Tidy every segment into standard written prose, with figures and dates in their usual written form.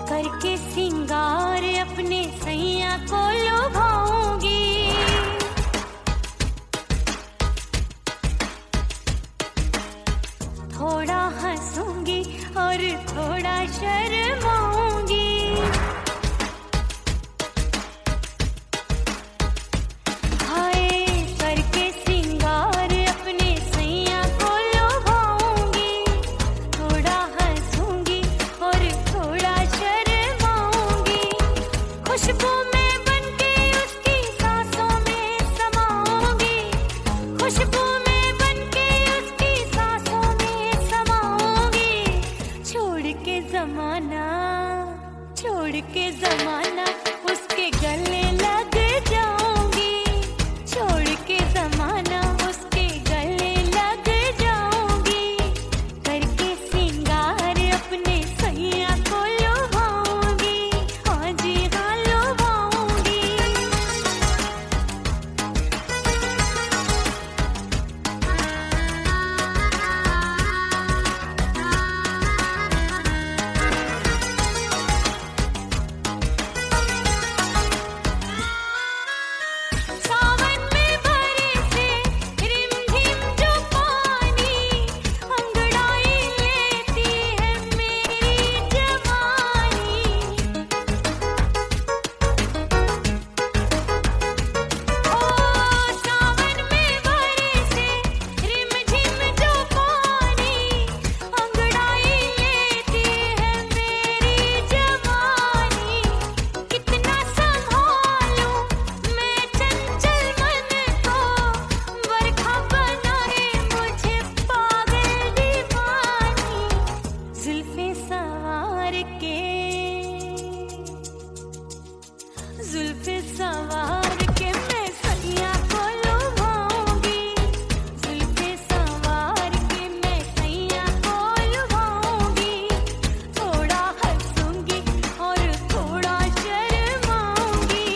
करके सिंगार अपने सैया को लुभाऊंगी, थोड़ा हंसूंगी और थोड़ा शर्माऊंगी। हाय करके सिंगार अपने सैया को लुभाऊंगी, थोड़ा हंसूंगी और थोड़ा शर्माऊंगी। खुशबू में बनके उसकी सांसों में समाऊंगी, खुशबू में बनके उसकी सांसों में समाऊंगी। छोड़ के जमाना उसके गले लग जाऊंगी, छोड़ के जमाना उसके गले लग जाऊंगी। करके सिंगार अपने सैया को लुभाऊंगी, हाँ जी हाँ लुभाऊंगी। सावन में बरसे रिमझिम जो पानी, अंगड़ाई लेती है मेरी जवानी। ओ सावन में बरसे रिमझिम जो पानी, अंगड़ाई लेती है मेरी जवानी। कितना संभालूं मैं चंचल मन को, बरखा बनाए मुझे पागल दीवानी। जुल्फे सवार के मैं सैया को लुभाऊंगी, जुल्फे सवार के मैं सैया को लुभाऊंगी। थोड़ा हंसूंगी और थोड़ा शर्माऊंगी।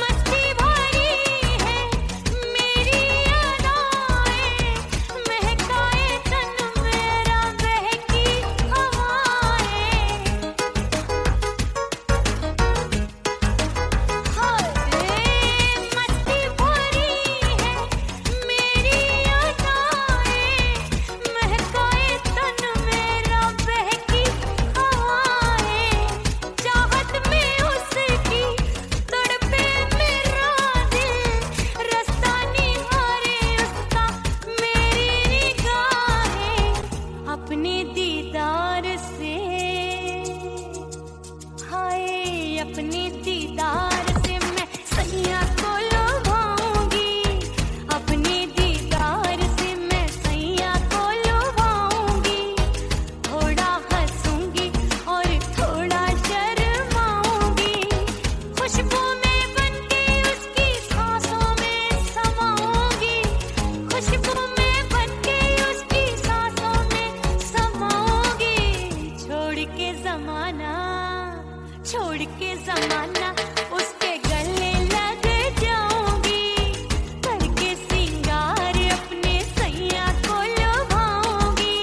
मस्ती भरी है मेरी अदाएं, महकाए तन मेरा बहकी हवाएं। हाय मस्ती भरी है मेरी अदाएं, महकाए तन मेरा बहकी हवाएं। चाहत में उसकी तड़पे मेरा दिल, रास्ता निहारे उसका मेरी निगाहें। अपने दीदार से हाय अपने दीदार से मैं सैया को लुभाऊंगी, अपने दीदार से मैं सैया को लुभाऊंगी। थोड़ा हंसूंगी और थोड़ा शर्माऊंगी। खुशबू में बनके उसकी सांसों में समाऊंगी, खुशबू में बनके उसकी सांसों में समाऊंगी। छोड़ के जमाना उसके गले लग जाऊंगी। करके सिंगार अपने सैया को लुभाऊंगी,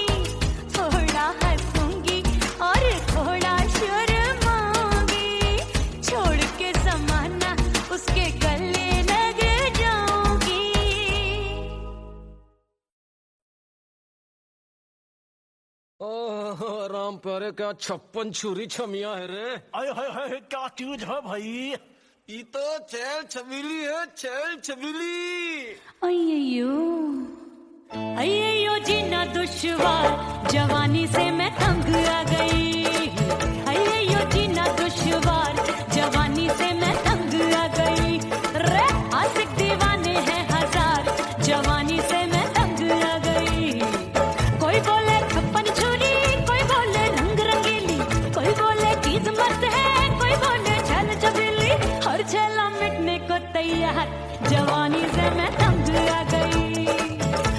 थोड़ा हंसूंगी और थोड़ा शर्माऊंगी। छोड़ के जमाना उसके गले लग जाऊंगी। ओह राम प्यारे, क्या 56 छुरी छमिया है रे। हाय हाय हाय क्या चीज है भाई। ये तो चैल छबीली है, चैल छबीली। अय्यो जीना दुश्वार, जवानी से मैं तंग आ गई। अय्यो जीना दुश्वार, जवानी से मैं तंग आ गई। रे आशिक दीवाने हैं हजार, तैयार, जवानी से मैं तंग आ गई।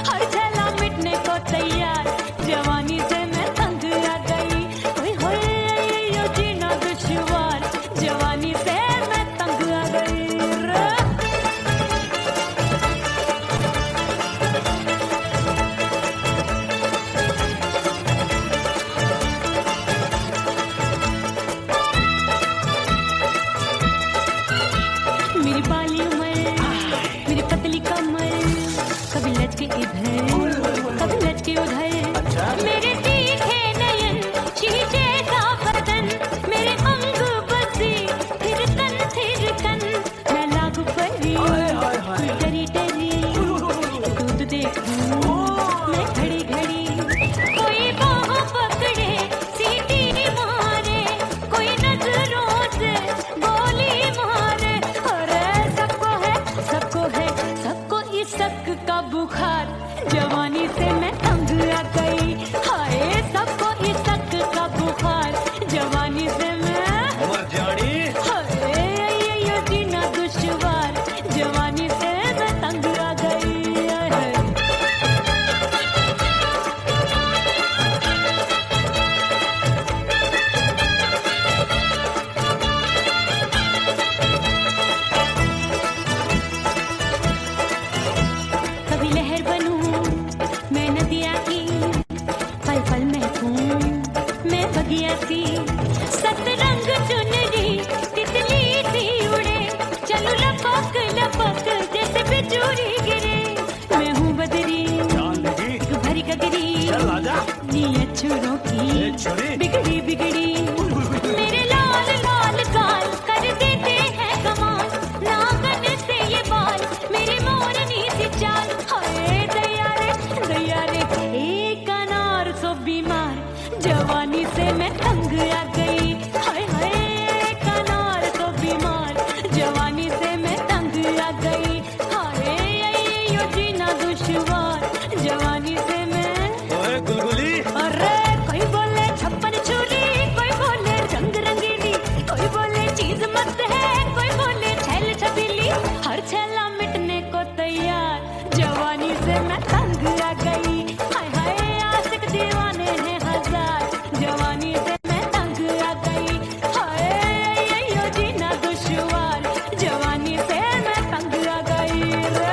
हर झेला मिटने को तैयार, जवानी से मैं तंग आ गई। ओए होए यो जीना दुश्वार, जवानी से मैं तंग आ गई रे। मेरी बाली उम्र, मेरी पतली कमर, कभी लचके इधर कभी लचके उधर। मेरे तीखे नयन, शीशे सा बदन, मेरे अंग बसी थिरकन। मैं लागू परी, डरी डरी, दूध देखूं मैं घड़ी घड़ी। कोई बाहों पकड़े, सीटी मारे, कोई नजरों से गोली मारे। अरे सबको इसक का बुखार, जवानी से मैं तंग आ गई। हाय सबको इसक का बुखार, जवानी से मैं मर जानी। हाय ये जीना दुश्वार, जवानी से मैं तंग आ गई। हाय। कभी लहर बनूं मैं नदिया की, पल पल महकूं मैं बगिया सी। सतरंग चुनरी तितली सी उड़े, चलूं लपक लपक जैसे बिजली गिरे। मैं हूँ बदरी एक भरी गगरी, नीयत छुरों की बिगड़ी बिगड़ी। मेरे लाल लाल गाल कर देते हैं कमाल, नागन से ये बाल मेरी मोरनी सी चाल। हाय दया रे एक अनार सो बीमार, जवानी से मैं तंग आ गई। हाय हाय एक अनार सो बीमार, जवानी से मैं तंग आ गई। हाय यो जीना दुश्वार, जवानी से मैं। ओए गुलगुली, अरे कोई बोले छप्पन छुरी, कोई बोले रंग रंगीली, कोई बोले चीज मस्त है, कोई बोले छैल छबीली। हर छैला मिटने को तैयार, जवानी से मैं तंग आ गई। हाय हाय आशिक दीवाने हैं हजार, जवानी से मैं तंग आ गई। हाय यो जीना दुश्वार, जवानी से मैं तंग आ गई रे।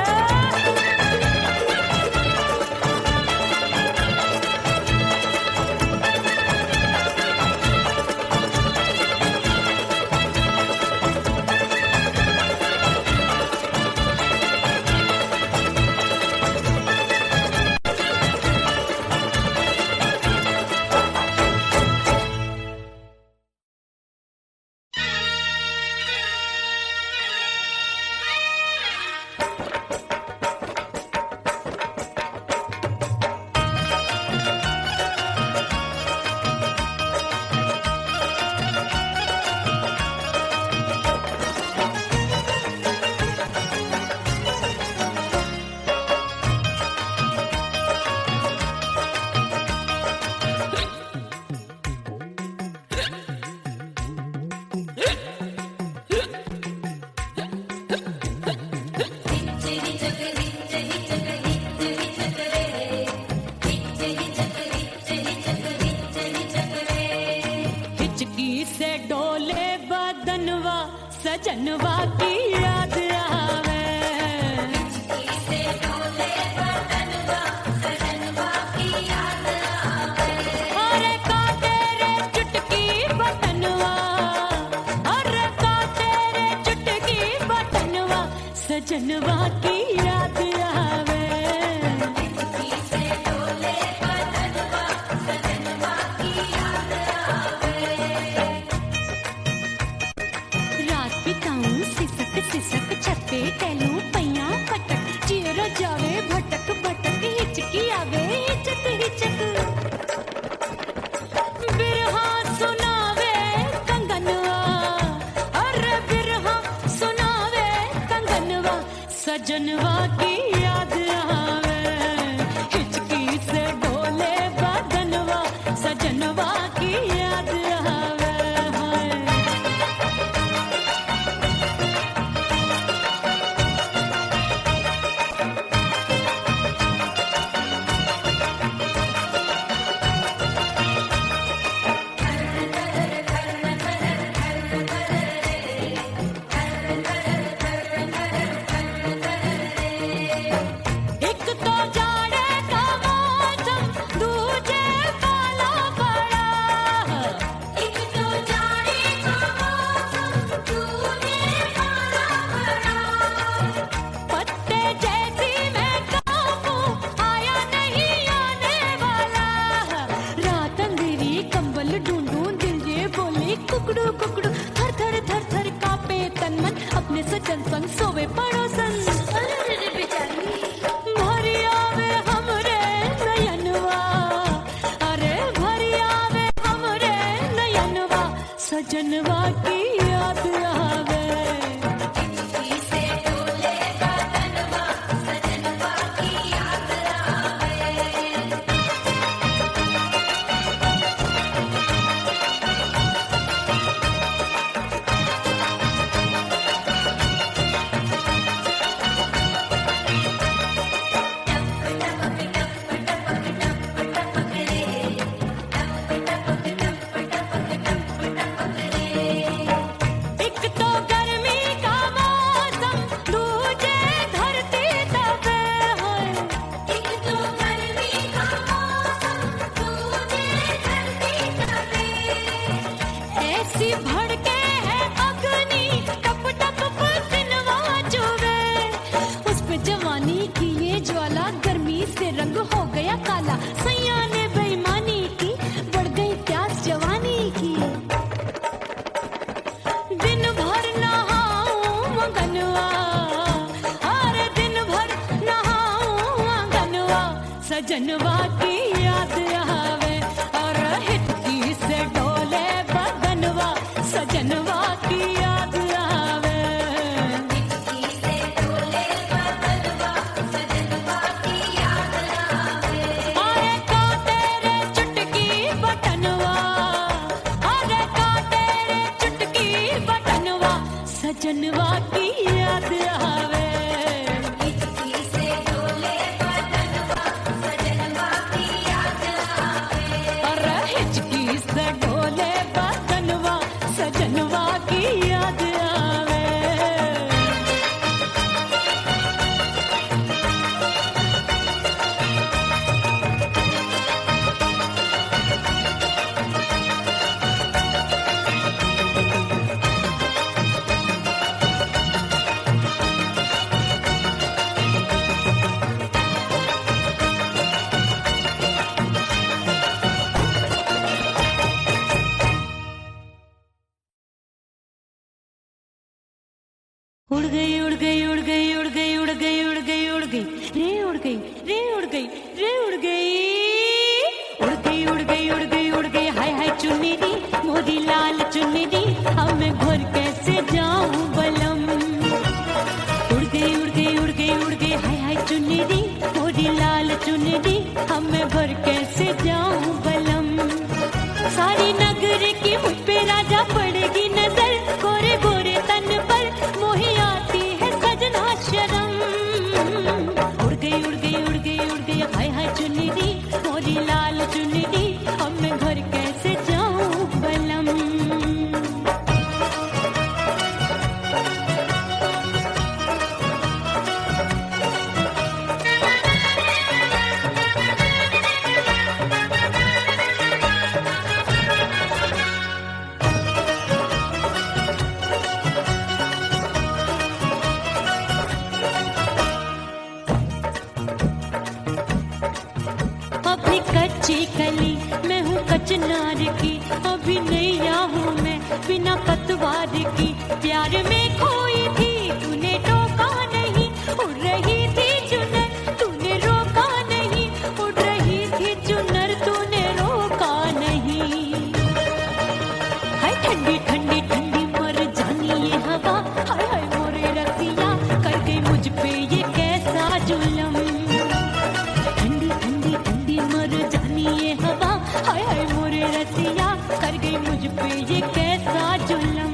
हिचकी से डोले बदनवा, सजनवा की याद आवे। अरे का तेरे चुटकी बटनवा, अरे का तेरे चुटकी बटनवा, सजनवा की याद आवे। रात बिताऊं सिसक सिसक, छत पे टहलूं पैया पटक, चिर जावे भटक भटक, हिचकी आवे हिचक हिचक। बिरहा सुनावे कंगनवा, अरे बिरहा सुनावे कंगनवा, सजनवा की याद आवे। हिचकी से डोले बदनवा, सजनवा की याद आवे। हाय सजनवा की याद आवे और हिचकी से डोले बदनवा सजनवा की याद आवे हिचकी से डोले बदनवा सजनवा की याद आवे अरे का तेरे चुटकी बटनवा अरे का तेरे चुटकी बटनवा सजनवा की याद आवे हिचकी से डोले बदनवा सजनवा की याद आवे अरे हिचकी से डोले बदनवा सजनवा की याद आवे उड़ गई उड़ गई उड़ गई उड़ गई उड़ गई उड़ गई उड़ गई रे उड़ गई रे उड़ गई रे उड़ गई उड़ गई उड़ गई उड़ गई उड़ गई हाय हाय चुन्नी दी मोदी लाल चुन्नी दी अब मैं घर कैसे जाऊं बलम उड़ गई उड़ गई उड़ गई उड़ गई हाय हाय चुन्नी दी मोदी लाल चुन्नी दी अब मैं घर कैसे जाऊं बलम सारी नगर की मुझ पे राजा पड़ेगी नजर गोरे गोरे तन पर मोही आती है सजना शर्म उड़ गई उड़ गई उड़ गई उड़ गई हाय हाय चुन्नी दी मोरी लाल चुन्नी दी अब मैं घर कैसे जाऊं बलम अपनी कच्ची कली मैं हूँ कचनार की अभी नैया हूँ मैं बिना पतवार की प्यार में खोई थी तूने टोका नहीं उड़ रही थी चुनर तूने रोका नहीं उड़ रही थी चुनर तूने रोका नहीं हाय ठंडी ठंडी ठंडी मर जानी ये हवा हाय हाय मोरे रसिया कर गई मुझ पे ये कैसा जुलम ठंडी ठंडी ठंडी मर जानी ये हवा हाय हाय मोरे रसिया कर गई मुझ पे ये कैसा जुलम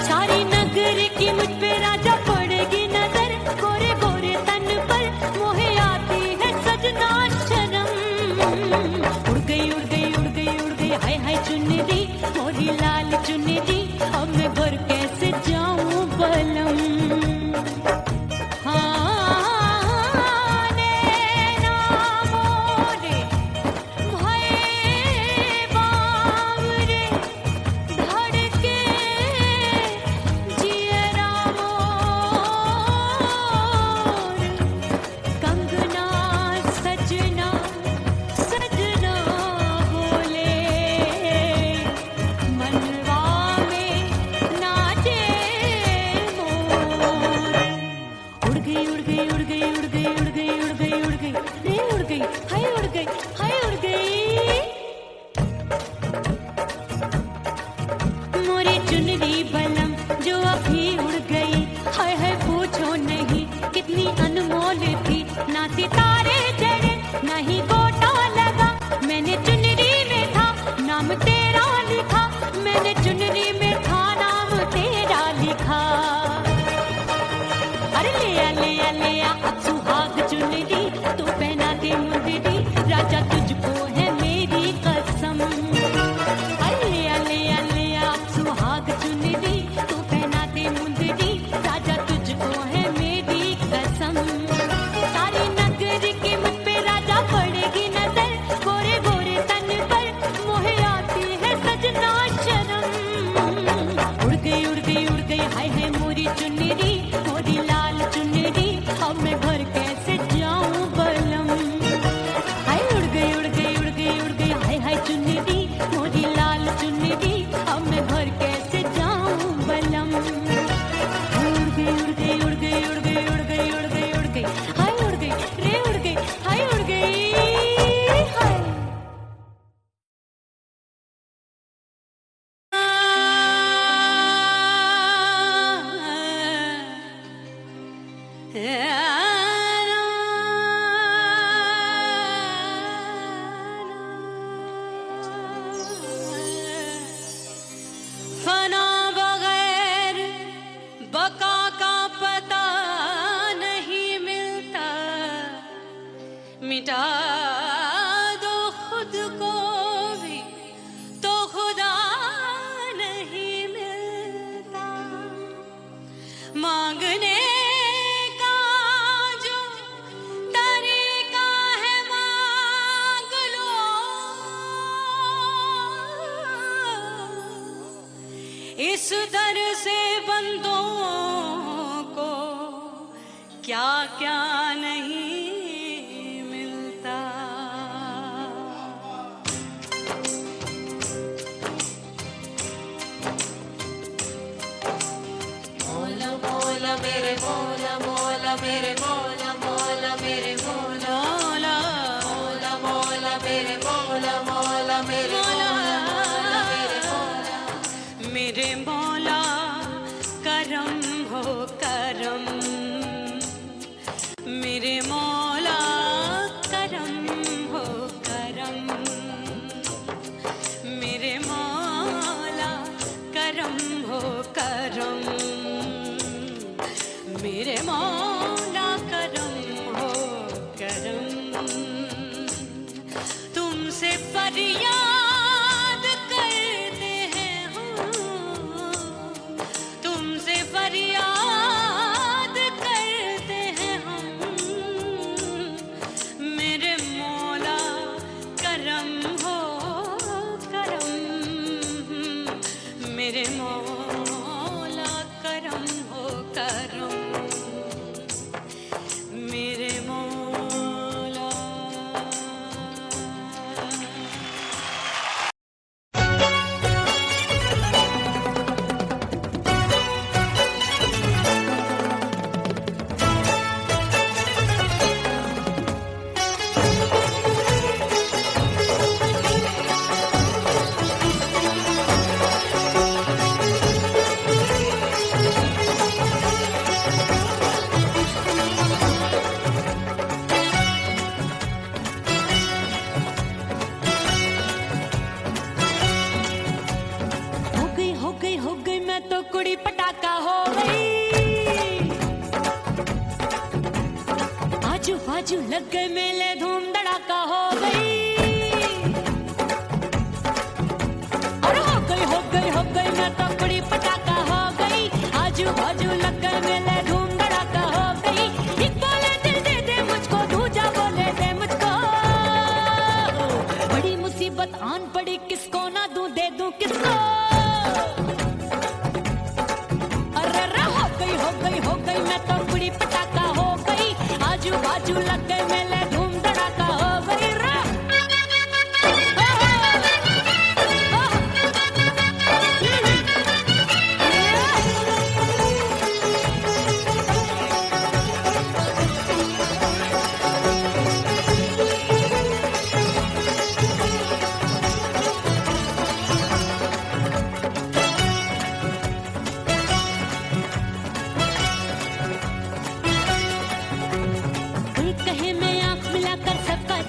सारी नगर की मुझ पे राजा पड़ेगी नजर गोरे गोरे तन पर मोहे आती है सजना शर्म उड़ गई उड़ गई उड़ गई उड़ गई हाय हाय चुन्नी दी मोरी लाल चुन्नी दी अब मैं घर कैसे जाऊं बलम चुनरी बलम जो अभी उड़ गई हाय हाय पूछो नहीं कितनी अनमोल थी ना सितारे चढ़े ना ही गोटा लगा मैंने चुनरी में था नाम तेरा लिखा मैंने चुनरी में था नाम तेरा लिखा अरे ले आ अब सुहाग चुनरी तू पहना दे मुंदरी राजा तुझको है मेरी कसम अरे ले आ अब सुहाग चुनरी तू पहना दे मुंदरी राजा तुझको है मेरी कसम सारी नगर की मुझ पे राजा पड़ेगी नजर गोरे गोरे तन पर मोहे आती है सजना शर्म उड़ गई उड़ गई उड़ गई हाय हाय मोरी चुनरी मोरी लाल चुनरी अब मैं घर कैसे जाऊं बलम हाय उड़ गई उड़ गई उड़ गई उड़ गई हाय हाय चुनरी मोरी लाल चुनरी अब मैं घर कैसे जाऊं बलम उड़ गई उड़ गई उड़ गई उड़ गई उड़ गई उड़ गई उड़ गई हाय उड़ गई रे उड़ गई हाय उड़ गई मांगने का जो तरीका है मांग लो, इस दर से बंदों को क्या क्या नहीं मिलता। मौला मौला मेरे मौला मौला मेरे मौला मौला मेरे मौला मौला मौला मेरे मौला मौला मेरे मौला मेरे मौला मेरे मौला करम हो करम, मेरे मौला करम हो करम, मेरे मौला करम हो करम, मेरे मौला करम हो करम। तुमसे फरियाद करते हैं हम, तुमसे फरियाद करते हैं हम, मेरे मौला करम हो करम, मेरे मौला करम हो करम, मेरे मौला। हो गई मैं तो कुड़ी पटाखा हो गई, आजू बाजू लग गए मेले धूम धड़ाका हो गई। और हो गई मैं तो कुड़ी पटाखा हो गई, आजू बाजू लग गए मेले धूम धड़ाका हो गई। एक बोले दिल दे दे मुझको, दूजा बोले दे मुझको, बड़ी मुसीबत आन पड़ी किसको ना दूं दे दूं किसको। हो गई मैं तो कुड़ी पटाखा हो गई, आजू बाजू लग गए मेले धूम धड़ाका हो गई।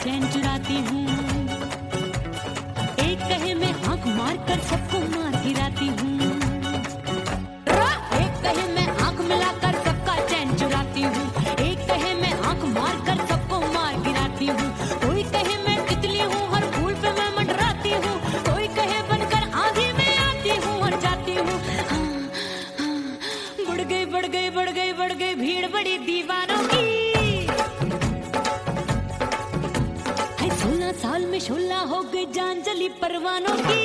चैन चुराती हूँ, एक कहे मैं आंख मार कर सबको मार गिराती हूँ, एक कहे मैं आंख मिलाकर सबका चैन चुराती हूँ, एक कहे मैं आंख मार कर सबको मार गिराती हूँ। कोई कहे मैं तितली हूँ हर फूल पे मैं मंडराती हूँ, कोई कहे बनकर आंधी में आती हूँ और जाती हूँ। बढ़ गई भीड़ बड़ी दीवानों की, 16 साल में शोला हो गई जान जली परवानों की।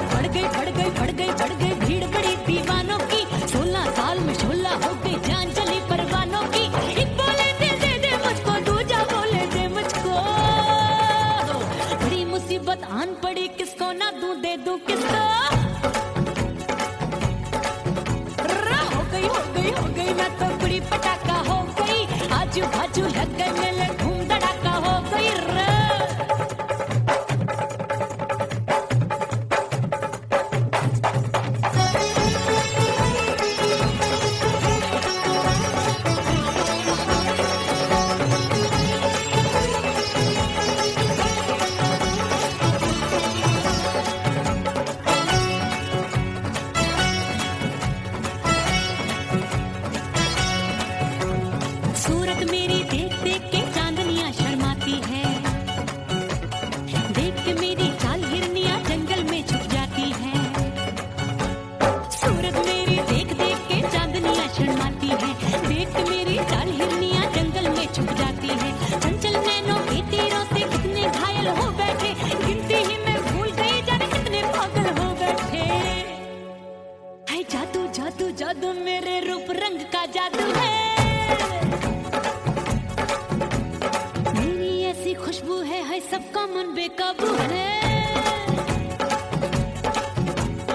बढ़ गई भीड़ बड़ी दीवानों की, 16 साल में शोला हो गई जान जली परवानों की। एक बोले दिल दे दे मुझको, दूजा बोले दे मुझको, बड़ी मुसीबत आन पड़ी किसको ना दूं दे दूं किसको। हो गई मैं तो कुड़ी पटाखा हो गई, आजू बाजू लग गए मेले धूम धड़ाका हो गई। सूरत मेरी देख जादू मेरे रूप रंग का जादू है, मेरी ऐसी खुशबू है सबका मन बेकाबू है।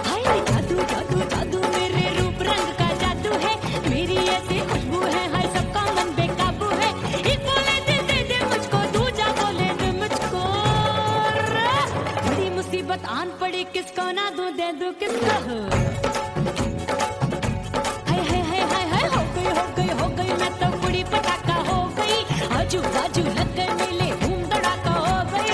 हाय जादू जादू जादू मेरे रूप रंग का जादू है, मेरी ऐसी खुशबू है हाय सबका मन बेकाबू है। एक बोले दे दे मुझको, दूजा बोले दे मुझको, बड़ी मुसीबत आन पड़ी किसको ना दूं दे दूं किसको। हो गई मैं तो बुढ़ी पटाखा हो गई, आजू बाजू लग गए मेले धूम धड़ाका हो गई।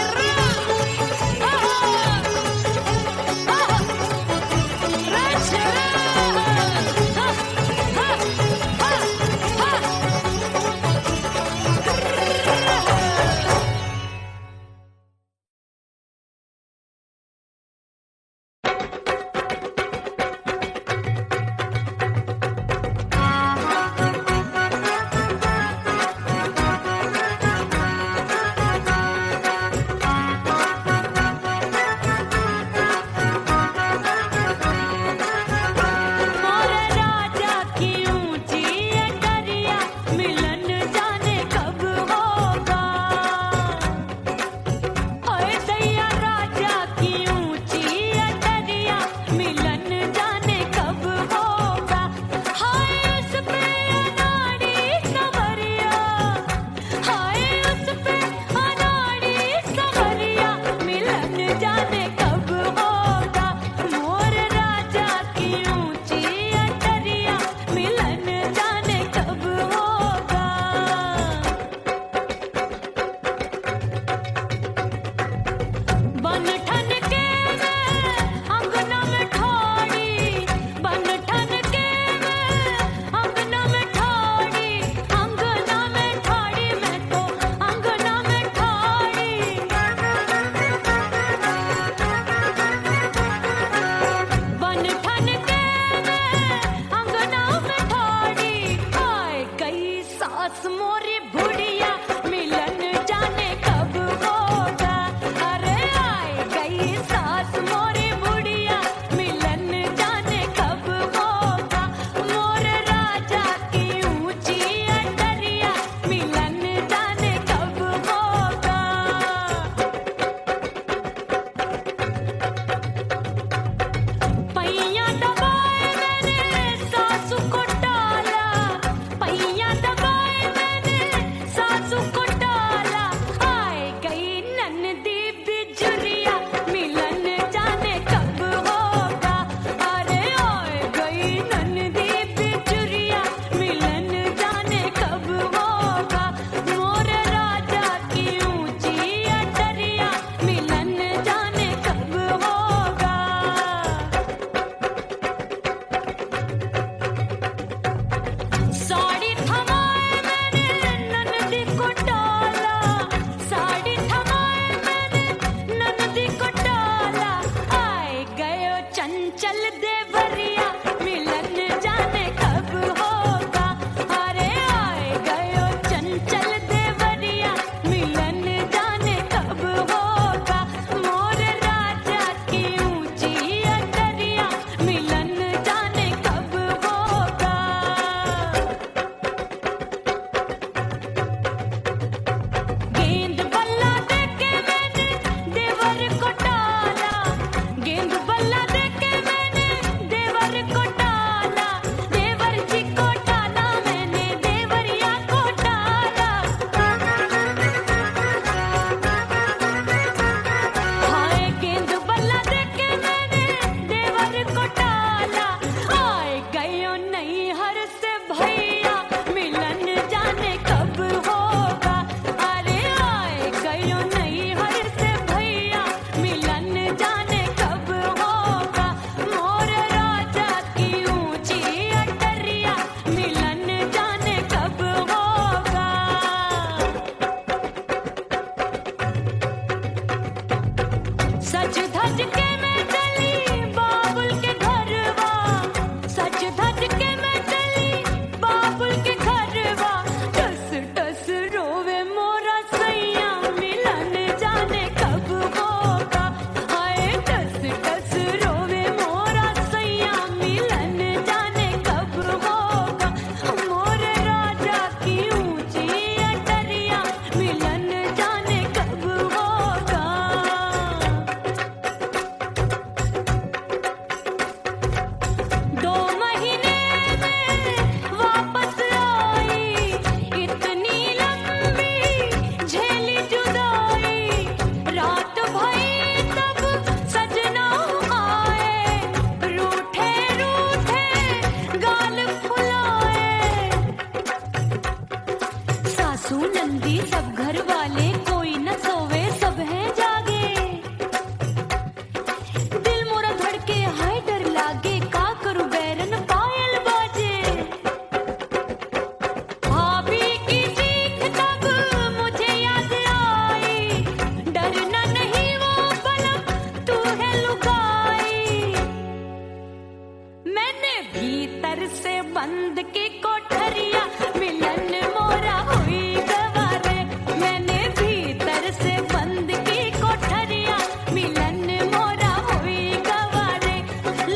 भीतर से बंद की कोठरिया मिलन मोरा हुई गवारे मैंने भीतर से बंद की कोठरिया मिलन मोरा हुई गवारे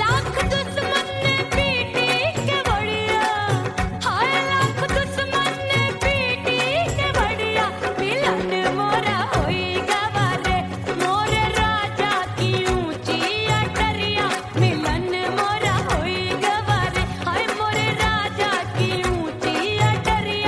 लाख दुश्मन ने पीटी के बढ़िया हाय लाख दुश्मन ने पीटी के बढ़िया मिलन मोरा हुई गवारे मोरे राजा की ऊंची अटरिया मिलन मोरा हुई गवारे हाय मोरे राजा की ऊंची अटरिया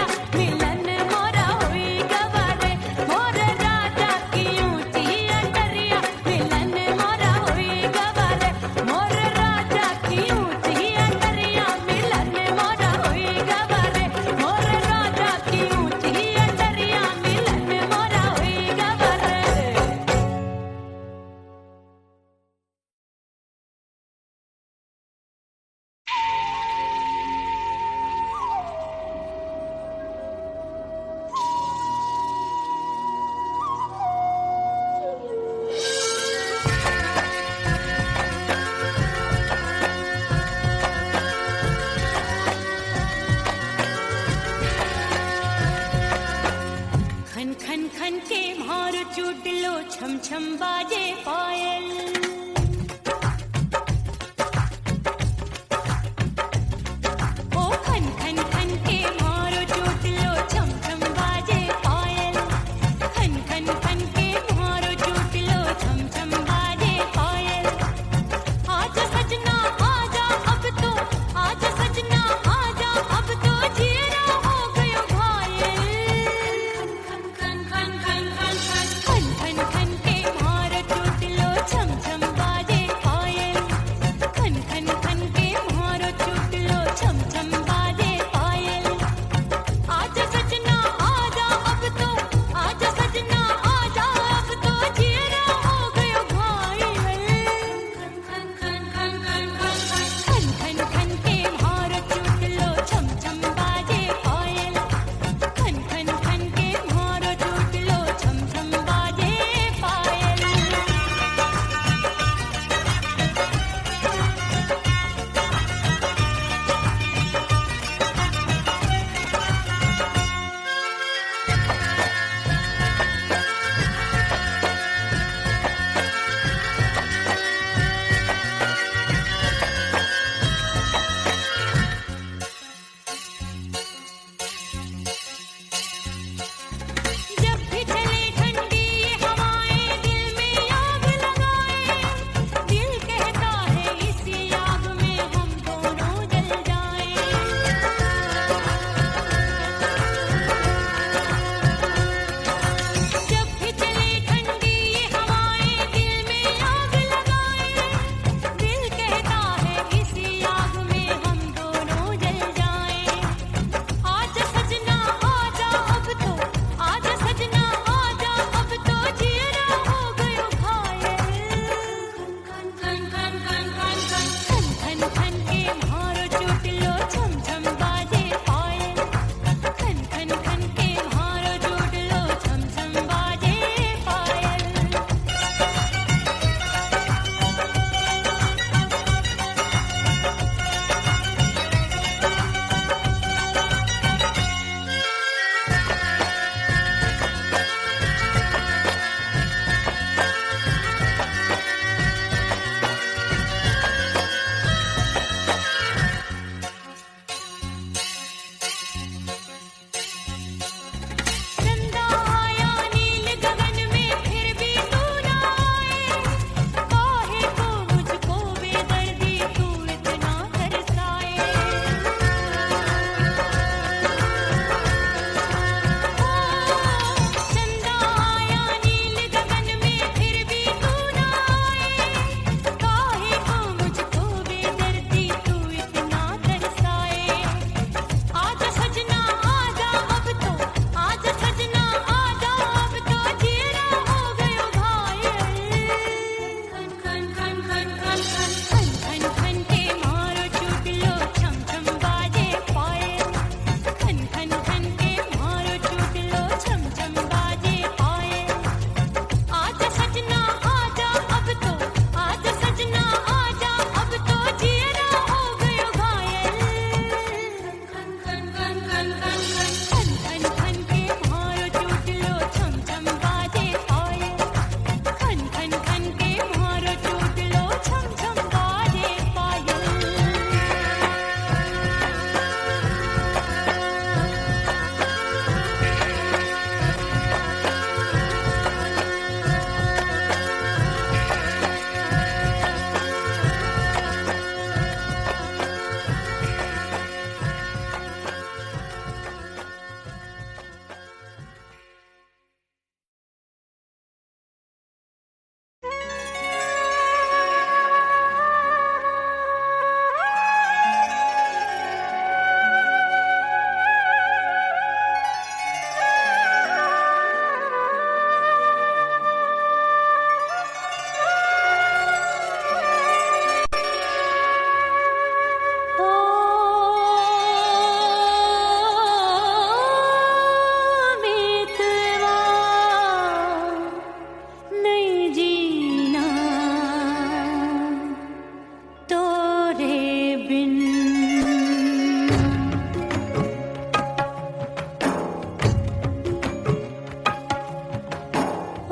बिन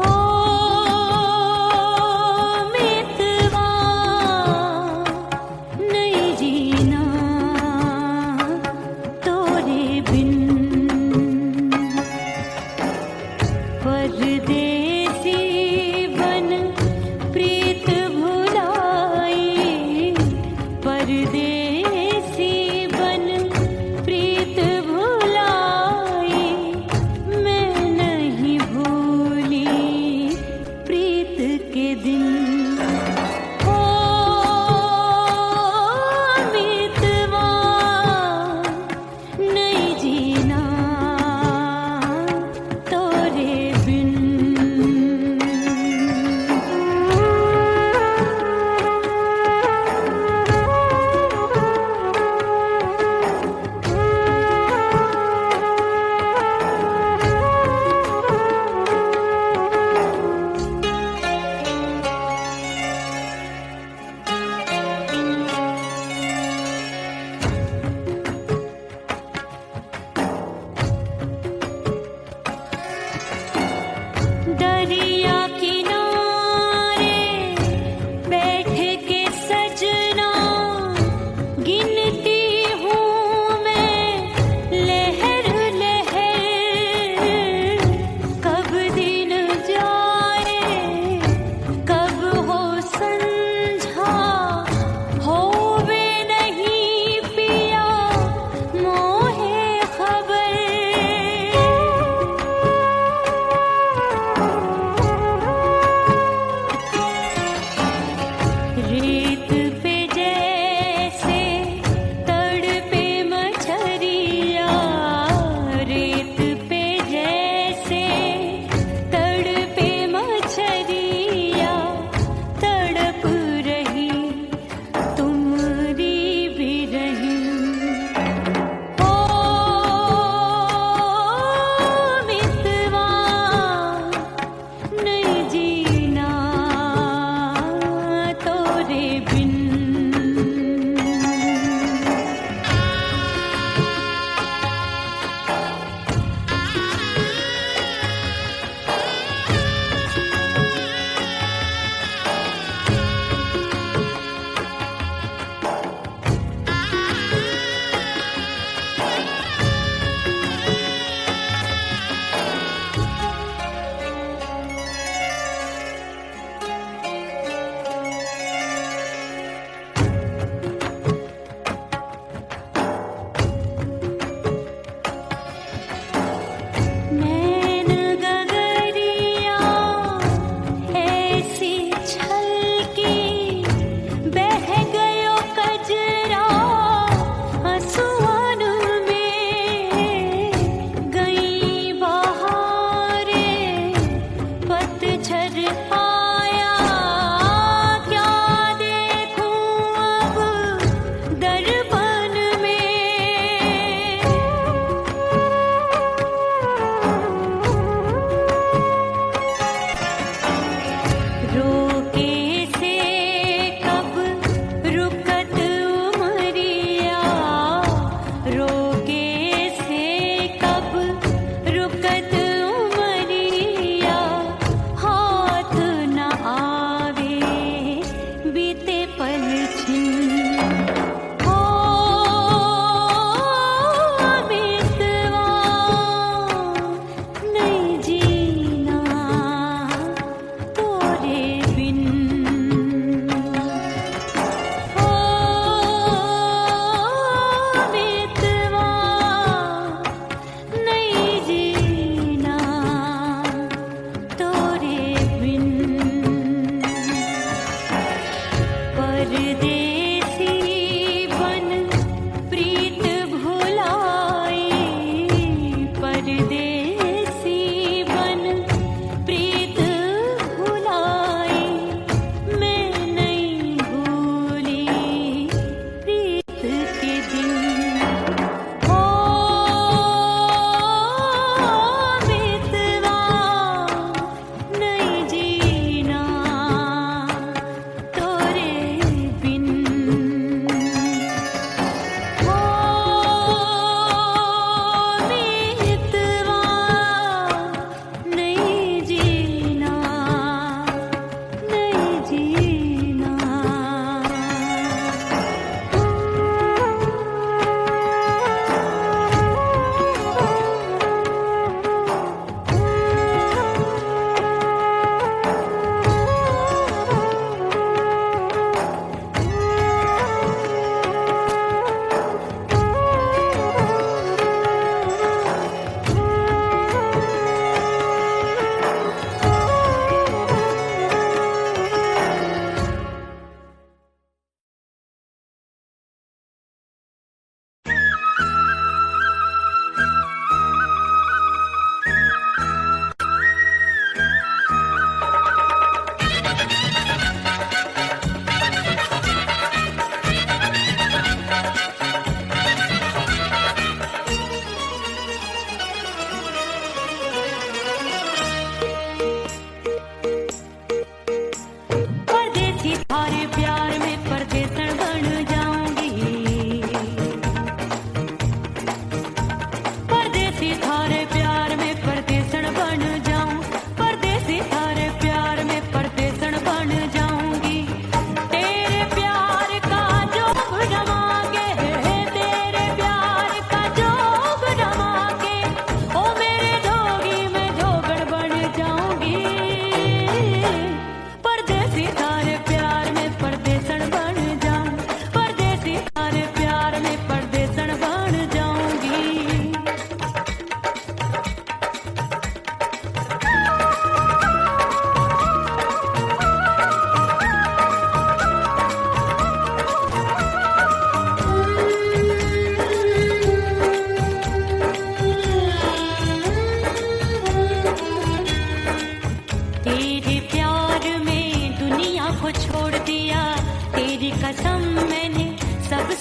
ओ मितवा नहीं जीना तोरे बिन परदेसी बन प्रीत भुलाई परदेसी बन प्रीत भुलाई मैं नहीं भूली प्रीत के दिन ओ मितवा नहीं जीना तोरे बिन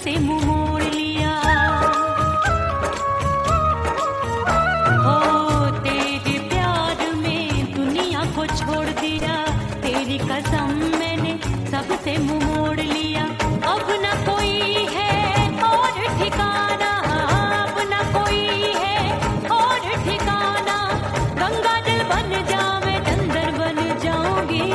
से मुंह मोड़ लिया। हो तेरे प्यार में दुनिया को छोड़ दिया, तेरी कसम मैंने सबसे मुंह मोड़ लिया। अब न कोई है और ठिकाना, अब न कोई है और ठिकाना। गंगा जल बन जावे चंदर बन जाऊंगी,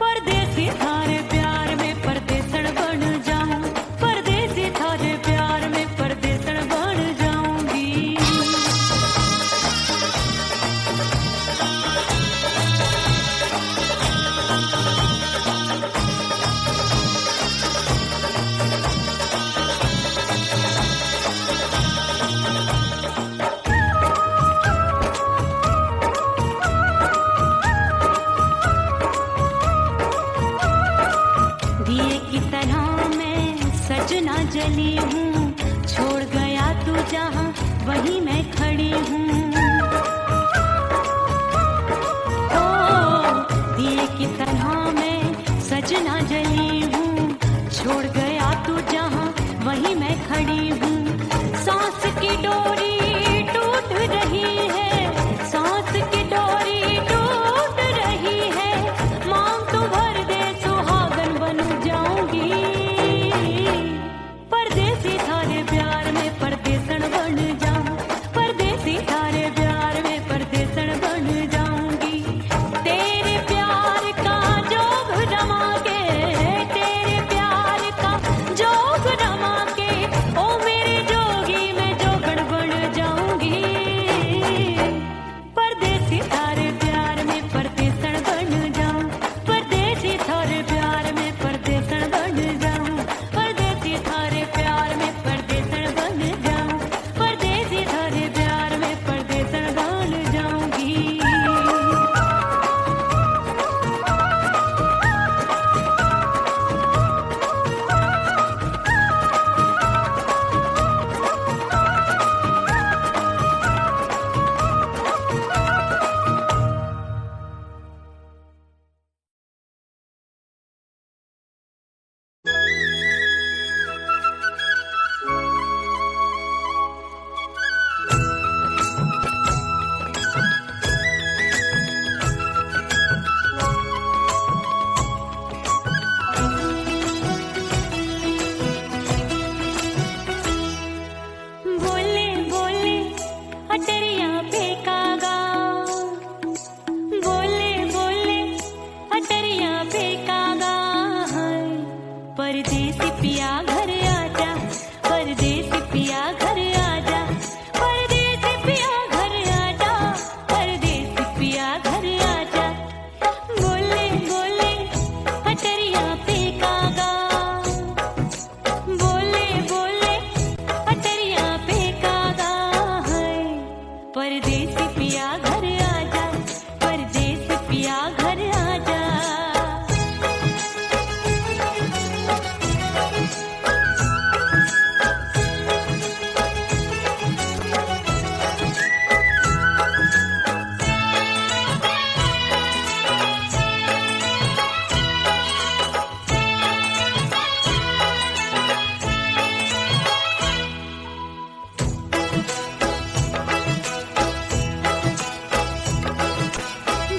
परदेसी थारे प्यार में परदेसण बन जाऊं, परदेसी थारे प्यार में परदेसण बन जाऊंगी। दिए की तरह मैं सजना जली हूँ, छोड़ गया तू जहाँ वहीं मैं खड़ी हूँ। ओ दिए की तरह मैं सजना जली हूँ, छोड़ गया तू जहाँ वहीं मैं खड़ी हूँ। सांस की डोरी टूट रही है, सांस की डोरी टूट रही है। मांग तू भर दे सुहागन बन जाऊंगी, परदेसी थारे प्यार में परदेसण बन जाऊं, परदेसी थारे प्यार में परदेसण बन जाऊंगी। तेरे प्यार का जोग रमा के, तेरे प्यार का जोग रमा के, ओ मेरे जोगी मैं जोगण बन जाऊंगी, परदेसी थारे प्यार में परदेसण बन जाऊं, परदेसी थारे प्यार में परदेसण बन जाऊं, परदेसी थारे प्यार में परदेसण बन जाऊं, परदेसी थारे प्यार में परदेसण बन जाऊंगी। बोले बोले अटरिया फेंकागा, बोले बोले अटरिया फेंकागा। परदेसी पिया घर आजा, परदेसी पिया घर आजा, परदेसी पिया घर आजा, परदेसी पिया घर आजा। बोले बोले अटरिया फेंकागा, बोले बोले अटरिया फेंकागा है। परदेसी पिया घर आजा, परदेसी पिया घर आजा।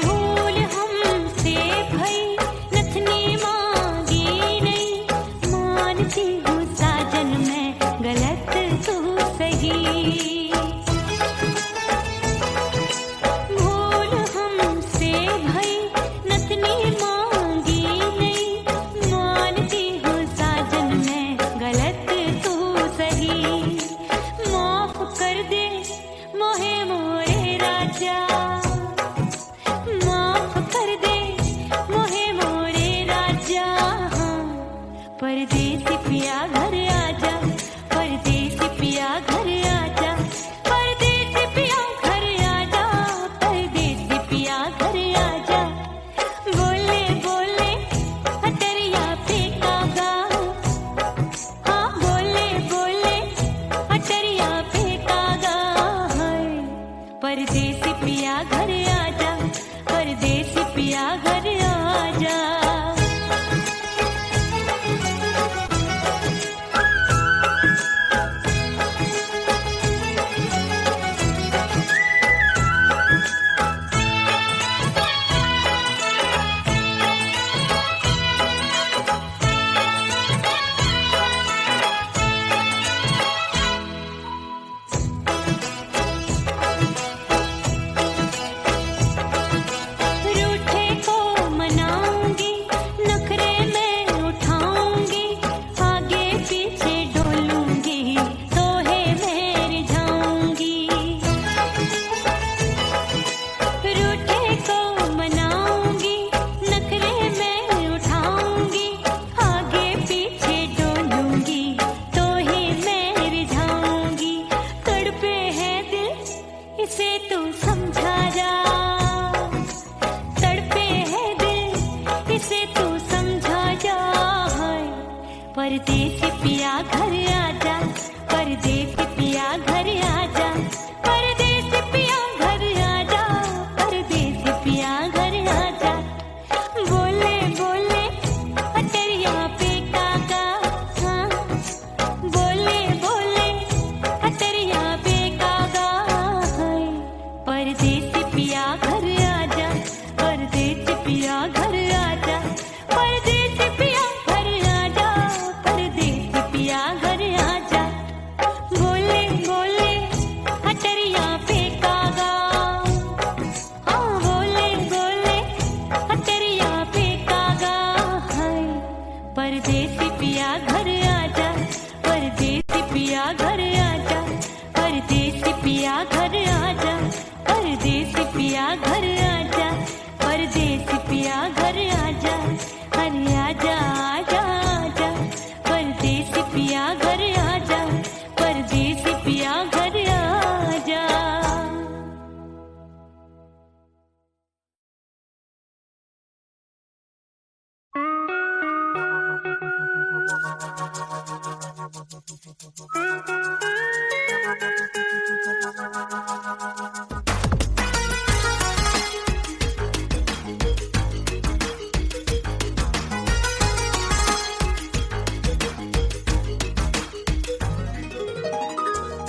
भूल हमसे भई नथनी मांगी नहीं, मानती हूँ साजन मैं गलत तू सही। भूल हमसे भई नथनी मांगी नहीं, मानती हूँ साजन मैं गलत तू सही। माफ कर दे मोहे मोरे राजा, माफ कर दे मोहे मोरे राजा। परदेसी पिया घर आजा, परदेसी पिया घर आजा, परदेसी पिया घर आजा, परदेसी पिया घर आजा। बोले बोले अटरिया फेंकागा, हाँ बोले बोले अटरिया फेंकागा है। परदेसी पिया घर आजा, परदेसी पिया घर आजा। परदेसी पिया घर आजा, परदेसी पिया घर आजा, परदेसी पिया घर आजा, परदेसी पिया घर आजा। बोले बोले अटरिया पे कागा, हाँ बोले बोले अटरिया पे कागा है। परदेसी पिया घर आजा, परदेसी पिया घर आजा, परदेसी पिया घर आजा, परदेसी पिया घर आजा। बोले बोले अटरिया पे कागा, हाँ बोले बोले अटरिया पे कागा है। परदेसी पिया घर आजा, परदेसी पिया घर आजा, परदेसी पिया घर आजा, परदेसी पिया घर आजा, परदेसी पिया घर आजा। अरे आजा आजा आजा, परदेसी पिया घर आजा, परदेसी पिया घर आजा।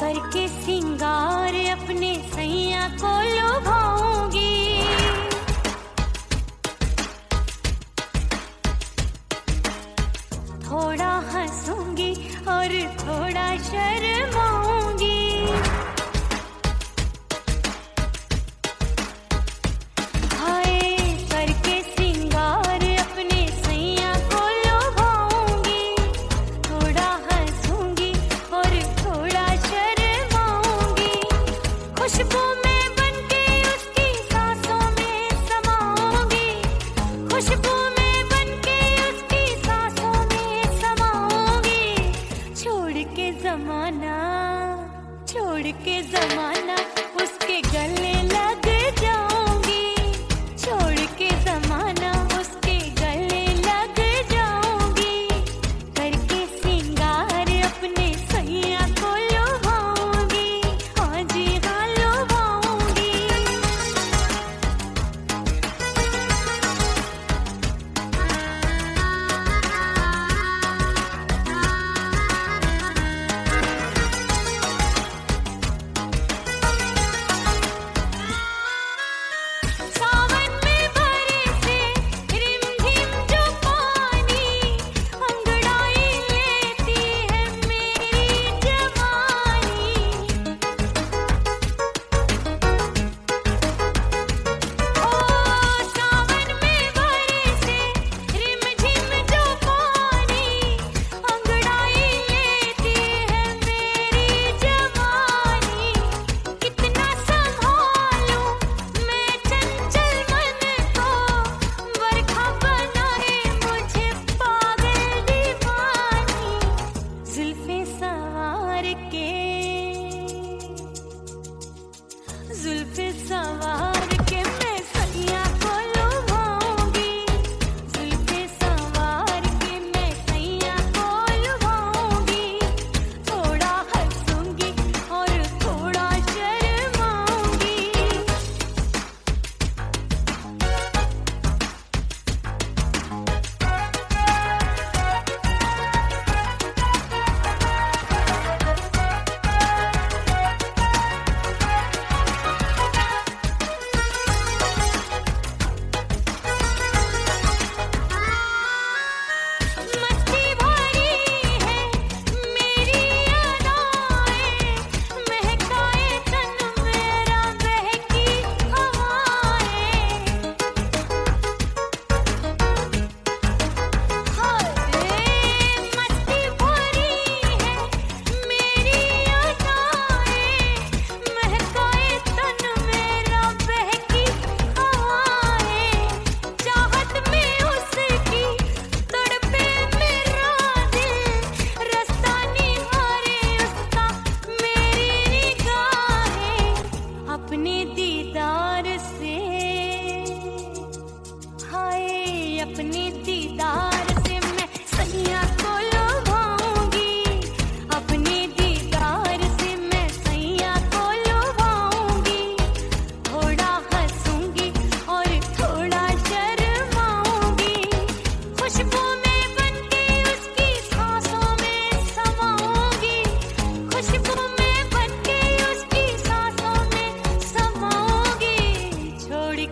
करके सिंगार अपने सैया को लुभाऊंगी, थोड़ा हंसूंगी और थोड़ा शर्माऊंगी। हाय करके सिंगार अपने सैया को लुभाऊंगी, थोड़ा हंसूंगी और थोड़ा शर्माऊंगी। खुशबू में बनके उसकी सांसों में समाऊंगी, खुशबू में बनके उसकी सांसों में समाऊंगी। छोड़ के जमाना, छोड़ के जमाना उसके गले लग जाऊंगी, छोड़ के जमाना उसके गले लग जाऊंगी। करके सिंगार अपने सैया को लुभाऊंगी, हाँ जी हाँ लुभाऊंगी।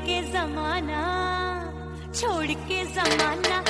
के जमाना, छोड़ के जमाना